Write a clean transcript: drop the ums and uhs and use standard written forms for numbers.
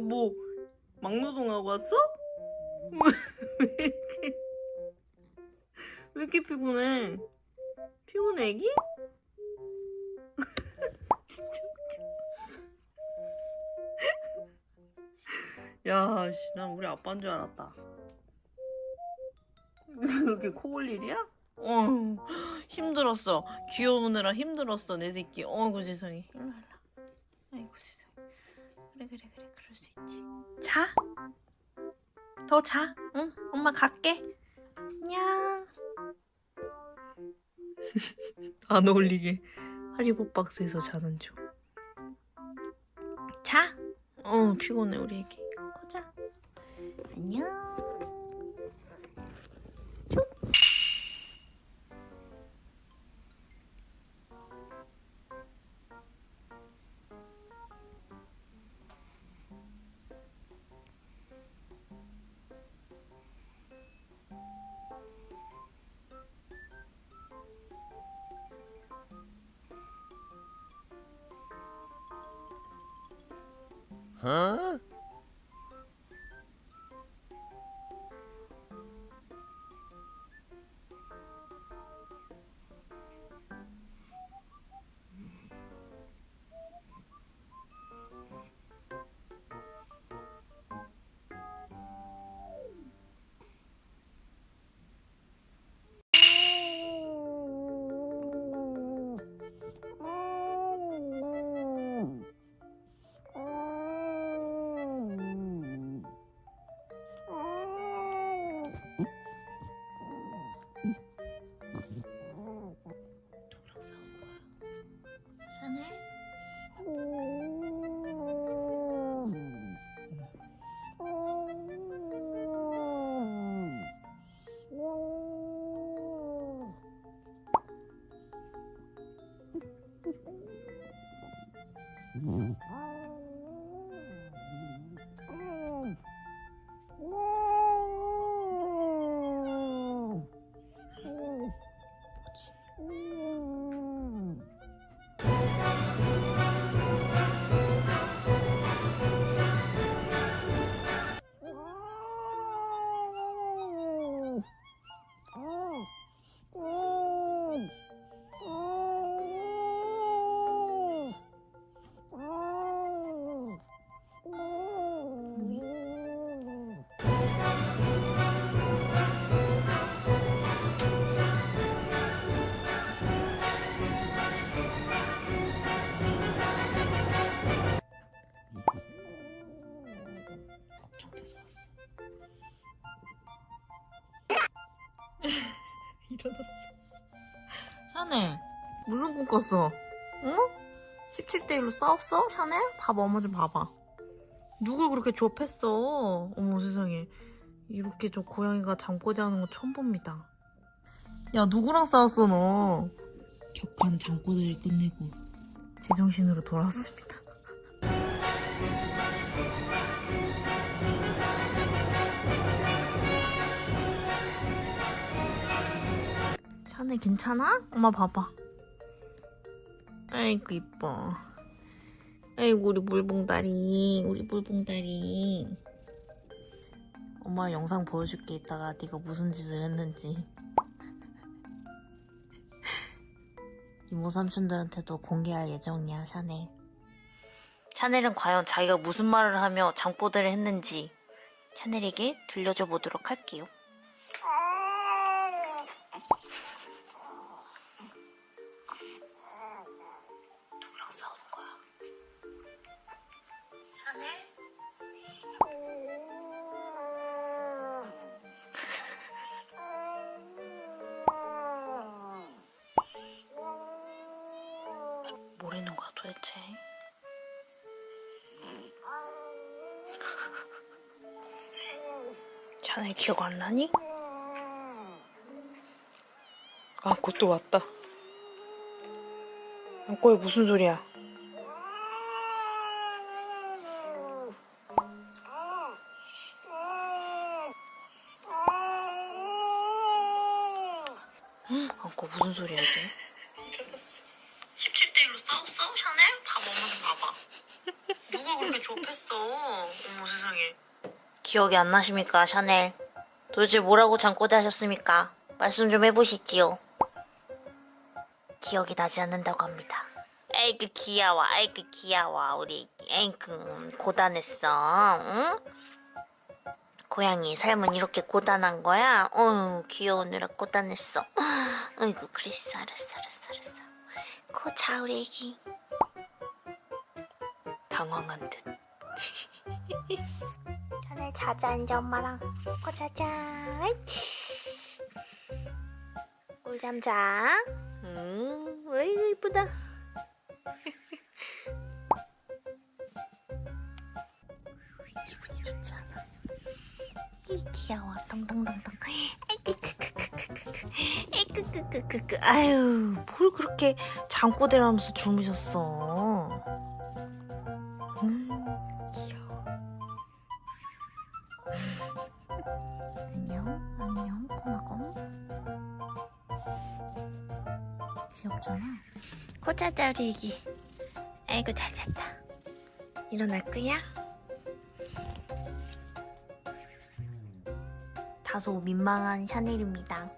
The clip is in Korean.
뭐 막노동하고 왔어? 왜 이렇게 피곤해? 피곤해 애기? 진짜 웃겨. 야, 씨, 난 우리 아빠인 줄 알았다. 그렇게 코 골 일이야? 힘들었어. 귀여우느라 힘들었어 내 새끼. 어이구 세상에. 일로 와라. 아이고 세상에. 그래 그럴 수 있지. 자. 더 자. 응? 엄마 갈게. 안녕. 안 어울리게 하리보 박스에서 자는 중. 자. 피곤해 우리 애기. 가자. 안녕. Huh? 누구랑 싸운 거야? 샤넬? 걱정돼서 왔어. 일어났어. 샤넬, 무슨 꿈 꿨어? 응? 17대 1로 싸웠어? 샤넬? 봐봐, 엄마 좀 봐봐. 누굴 그렇게 조업했어? 어머 세상에. 이렇게 저 고양이가 잠꼬대 하는 거 처음 봅니다. 야, 누구랑 싸웠어 너? 격한 잠꼬대를 끝내고 제정신으로 돌아왔습니다. 샤넬 괜찮아? 엄마 봐봐. 아이고 이뻐. 아이고 우리 물봉다리, 우리 물봉다리. 엄마 영상 보여줄게. 이따가 네가 무슨 짓을 했는지. 이모 삼촌들한테도 공개할 예정이야. 샤넬. 샤넬은 과연 자기가 무슨 말을 하며 잠꼬대를 했는지 샤넬에게 들려줘 보도록 할게요. 누구랑 싸우는 거야? 샤넬? 뭐라는 거야 도대체? 샤넬 기억 안 나니? 아, 그것도 왔다. 꼬에 무슨 소리야? 안고 무슨 소리야 이게? 일어났어. 17대 1로 싸웠어? 샤넬? 봐봐, 엄마 좀 봐봐. 누굴 그렇게 좁혔어. 어머 세상에. 기억이 안 나십니까, 샤넬? 도대체 뭐라고 잠꼬대 하셨습니까? 말씀 좀 해보시지요. 기억이 나지 않는다고 합니다. 에이그 귀여워, 에이그 귀여워. 우리 에이그 고단했어, 응? 고양이 삶은 이렇게 고단한 거야? 귀여우느라 고단했어. 어이구, 그랬어. 알았어. 자, 우리 애기. 당황한 듯. 샤넬 자자, 이제 엄마랑. 자자. 꿀잠 자. 어이구, 이쁘다. 기분이 좋지 않아. 귀여워. 덩덩덩덩. 에이끄끄끄끄끄끄. 아유, 뭘 그렇게 잠꼬대를 하면서 주무셨어. 귀여워. 안녕, 꼬마곰. 귀엽잖아. 고자자, 우리 애기. 아이고, 잘 잤다. 일어날 거야? 다소 민망한 샤넬입니다.